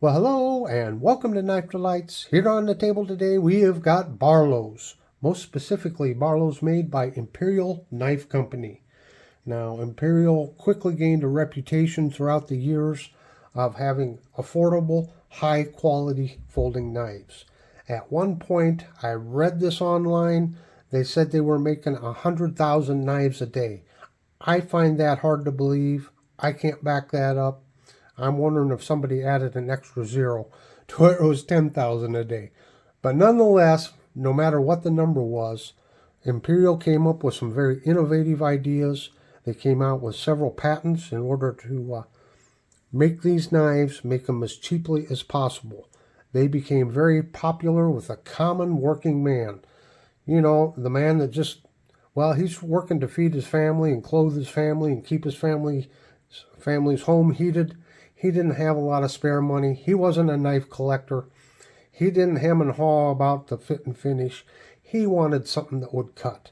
Well, hello and welcome to Knife Delights. Here on the table today we have got Barlows, most specifically Barlows made by Imperial Knife Company. Now, Imperial quickly gained a reputation throughout the years of having affordable, high-quality folding knives. At one point, I read this online, they said they were making 100,000 knives a day. I find that hard to believe. I can't back that up. I'm wondering if somebody added an extra zero to where it was 10,000 a day. But nonetheless, no matter what the number was, Imperial came up with some very innovative ideas. They came out with several patents in order to make these knives, make them as cheaply as possible. They became very popular with the common working man. You know, the man that just, well, he's working to feed his family and clothe his family and keep his family's home heated. He didn't have a lot of spare money. He wasn't a knife collector. He didn't hem and haw about the fit and finish. He wanted something that would cut.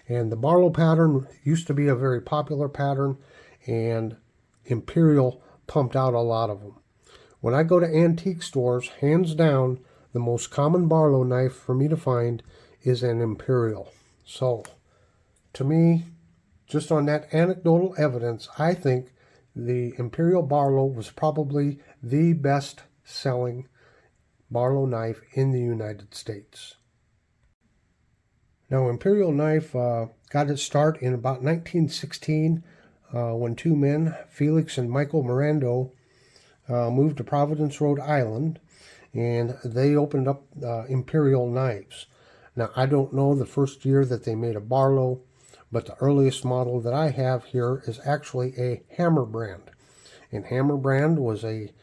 And the Barlow pattern used to be a very popular pattern, and Imperial pumped out a lot of them. When I go to antique stores, hands down, the most common Barlow knife for me to find is an Imperial. So, to me, just on that anecdotal evidence, I think the Imperial Barlow was probably the best-selling Barlow knife in the United States. Now, Imperial knife got its start in about 1916 when two men, Felix and Michael Mirando, moved to Providence, Rhode Island, and they opened up Imperial knives. Now, I don't know the first year that they made a Barlow, but the earliest model that I have here is actually a Hammer brand. And Hammer brand was a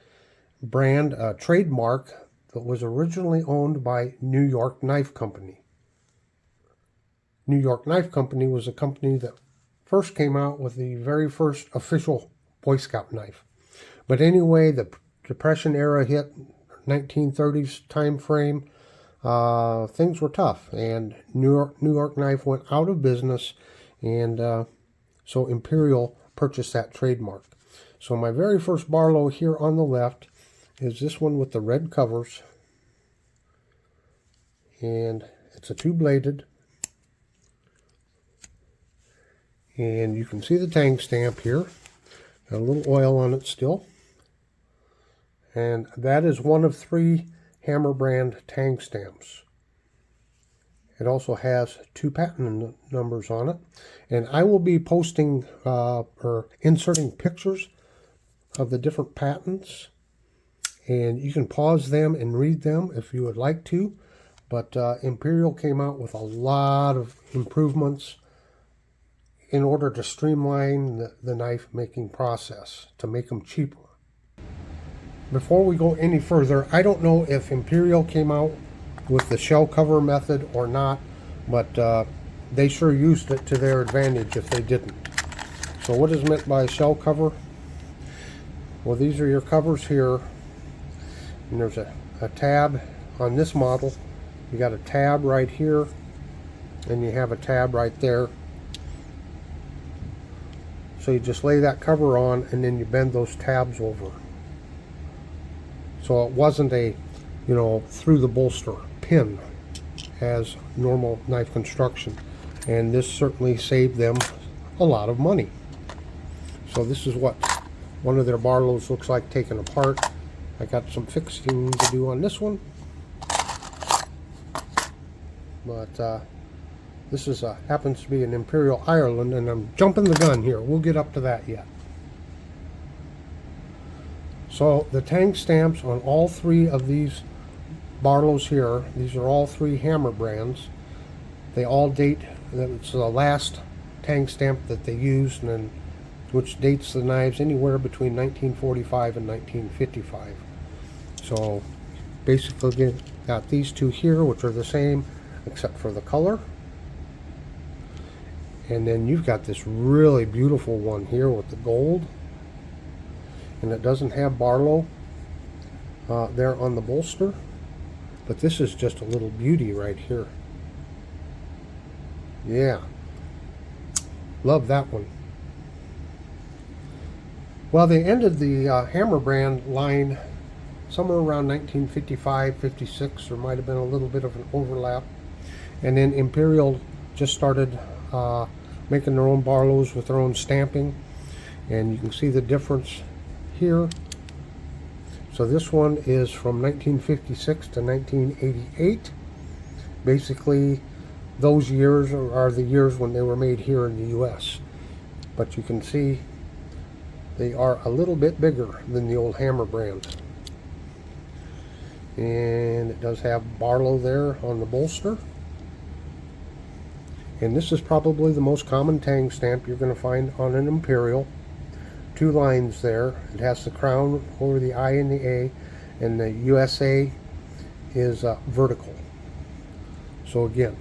brand, a trademark that was originally owned by New York Knife Company. New York Knife Company was a company that first came out with the very first official Boy Scout knife. But anyway, the Depression era hit, 1930s time frame. Things were tough, and New York Knife went out of business, and so Imperial purchased that trademark. So my very first Barlow here on the left is this one with the red covers, and it's a two-bladed, and you can see the tang stamp here. Got a little oil on it still, and that is one of 3 Hammer brand tang stamps. It also has 2 patent numbers on it, and I will be posting or inserting pictures of the different patents, and you can pause them and read them if you would like to. But Imperial came out with a lot of improvements in order to streamline the knife making process to make them cheaper. Before we go any further, I don't know if Imperial came out with the shell cover method or not, but they sure used it to their advantage if they didn't. So what is meant by shell cover? Well, these are your covers here, and there's a tab on this model. You got a tab right here, and you have a tab right there. So you just lay that cover on, and then you bend those tabs over. So it wasn't a, you know, through the bolster pin as normal knife construction. And this certainly saved them a lot of money. So this is what one of their Barlows looks like taken apart. I got some fixing to do on this one. But this is happens to be an Imperial Ireland, and I'm jumping the gun here. We'll get up to that yet. So the tang stamps on all 3 of these Barlows here, these are all 3 Hammer brands. They all date, it's the last tang stamp that they used, and then, which dates the knives anywhere between 1945 and 1955. So basically got these 2 here, which are the same except for the color. And then you've got this really beautiful one here with the gold. And it doesn't have Barlow there on the bolster, but this is just a little beauty right here. Yeah, love that one. Well, they ended the Hammer brand line somewhere around 1955, 56. There might have been a little bit of an overlap. And then Imperial just started making their own Barlows with their own stamping. And you can see the difference here. So this one is from 1956 to 1988. Basically, those years are the years when they were made here in the U.S. But you can see they are a little bit bigger than the old Hammer brand. And it does have Barlow there on the bolster. And this is probably the most common tang stamp you're going to find on an Imperial. Two lines there. It has the crown over the I and the A, and the USA is vertical. So again,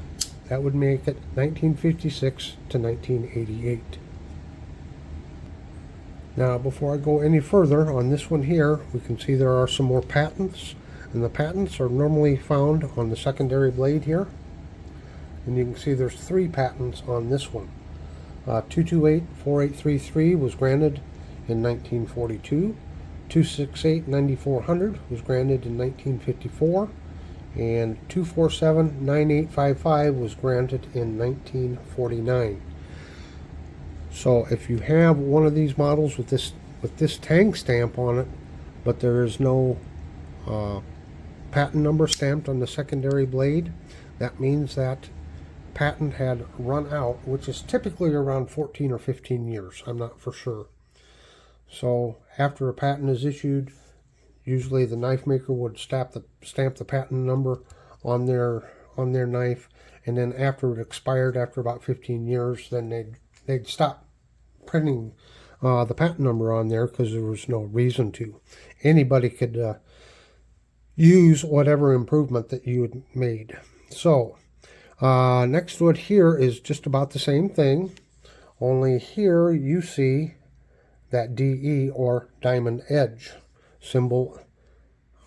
that would make it 1956 to 1988. Now, before I go any further on this one here, we can see there are some more patents, and the patents are normally found on the secondary blade here. And you can see there's 3 patents on this one. 228-4833 was granted in 1942. 268-9400 was granted in 1954. And 247-9855 was granted in 1949. So if you have one of these models with this tang stamp on it, but there is no patent number stamped on the secondary blade, that means that patent had run out, which is typically around 14 or 15 years. I'm not for sure. So after a patent is issued, usually the knife maker would stamp the patent number on their knife, and then after it expired, after about 15 years, then they'd stop printing the patent number on there because there was no reason to. Anybody could use whatever improvement that you had made. So next to it here is just about the same thing, only here you see that DE, or diamond edge symbol,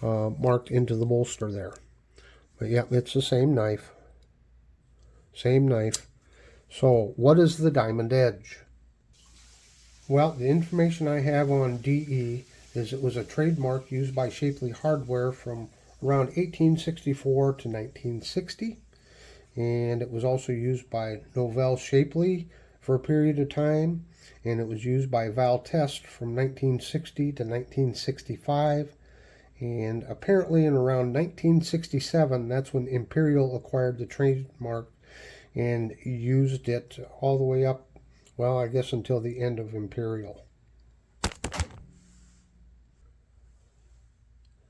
marked into the bolster there. But yeah, it's the same knife. Same knife. So what is the diamond edge? Well, the information I have on DE is it was a trademark used by Shapley Hardware from around 1864 to 1960. And it was also used by Novell Shapley for a period of time. And it was used by Val Test from 1960 to 1965. And apparently in around 1967, that's when Imperial acquired the trademark and used it all the way up, well, I guess until the end of Imperial.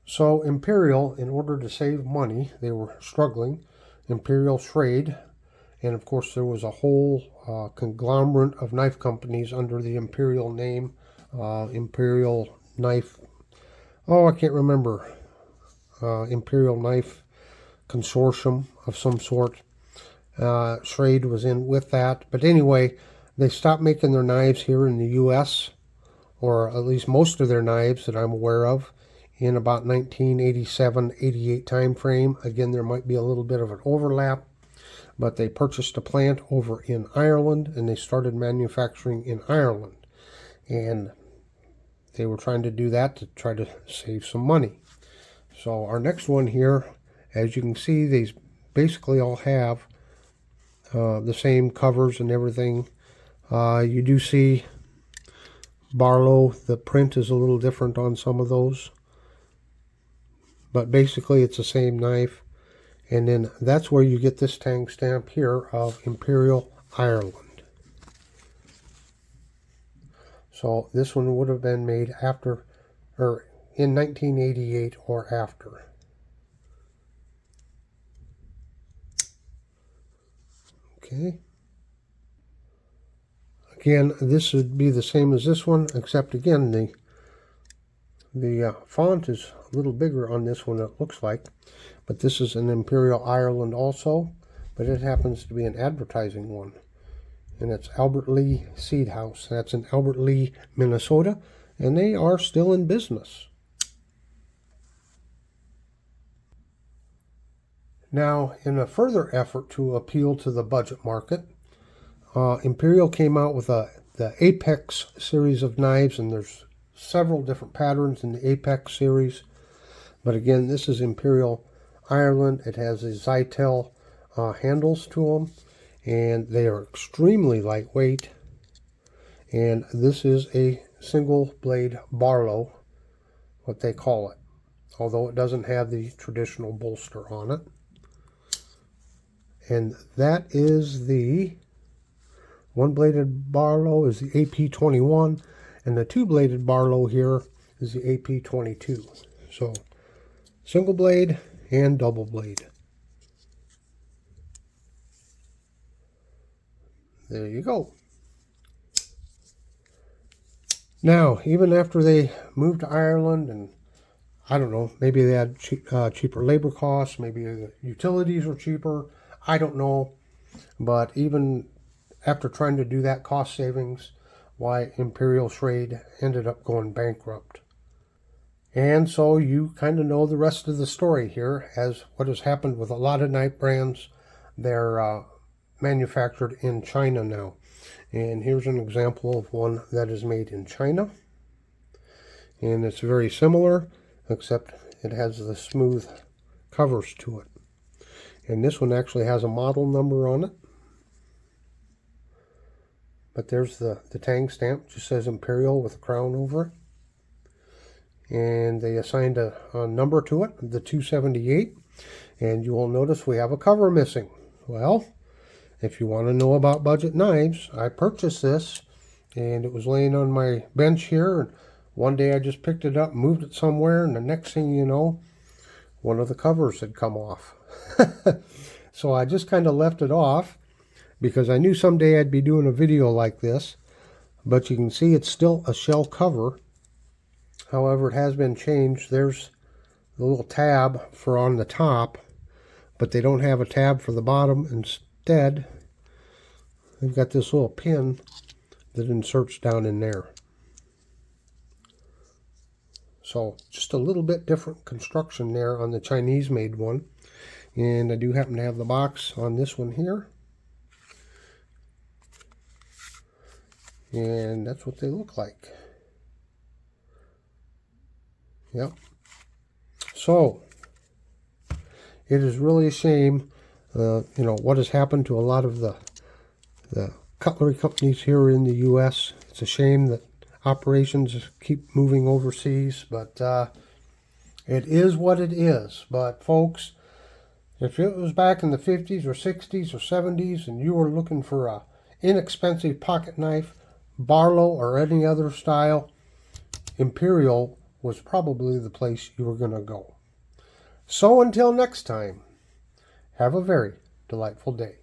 So Imperial, in order to save money, they were struggling. Imperial Schrade, and of course there was a whole conglomerate of knife companies under the Imperial name. Imperial Knife, I can't remember, Imperial Knife Consortium of some sort. Schrade was in with that, but anyway, they stopped making their knives here in the U.S., or at least most of their knives that I'm aware of, in about 1987-88 time frame. Again, there might be a little bit of an overlap, but they purchased a plant over in Ireland, and they started manufacturing in Ireland. And they were trying to do that to try to save some money. So our next one here, as you can see, these basically all have the same covers and everything. You do see Barlow, the print is a little different on some of those. But basically it's the same knife. And then that's where you get this tang stamp here of Imperial Ireland. So this one would have been made after, or in 1988 or after. Okay. Again, this would be the same as this one, except again the font is a little bigger on this one, it looks like. But this is an Imperial Ireland also, but it happens to be an advertising one. And it's Albert Lee Seed House. That's in Albert Lee, Minnesota, and they are still in business. Now, in a further effort to appeal to the budget market, Imperial came out with the Apex series of knives, and there's several different patterns in the Apex series. But again, this is Imperial Ireland. It has a Zytel handles to them, and they are extremely lightweight. And this is a single blade Barlow, what they call it, although it doesn't have the traditional bolster on it. And that is the one-bladed Barlow is the AP21, and the two-bladed Barlow here is the AP22. So single blade and double blade. There you go. Now, even after they moved to Ireland, and I don't know, maybe they had cheaper labor costs, maybe the utilities were cheaper, I don't know. But even after trying to do that cost savings, why Imperial Trade ended up going bankrupt. And so you kind of know the rest of the story here, as what has happened with a lot of knife brands. They're manufactured in China now. And here's an example of one that is made in China. And it's very similar, except it has the smooth covers to it. And this one actually has a model number on it. But there's the tang stamp, just says Imperial with a crown over it. And they assigned a number to it, the 278. And you will notice we have a cover missing. Well, if you want to know about budget knives, I purchased this, and it was laying on my bench here. And one day I just picked it up, moved it somewhere, and the next thing you know, one of the covers had come off. So I just kind of left it off, because I knew someday I'd be doing a video like this. But you can see it's still a shell cover. However, it has been changed. There's the little tab for on the top, but they don't have a tab for the bottom. Instead, they've got this little pin that inserts down in there. So just a little bit different construction there on the Chinese made one. And I do happen to have the box on this one here. And that's what they look like. Yep. So it is really a shame, what has happened to a lot of the cutlery companies here in the U.S. It's a shame that operations keep moving overseas, but it is what it is. But folks, if it was back in the 50s or 60s or 70s and you were looking for a inexpensive pocket knife, Barlow or any other style, Imperial was probably the place you were going to go. So until next time, have a very delightful day.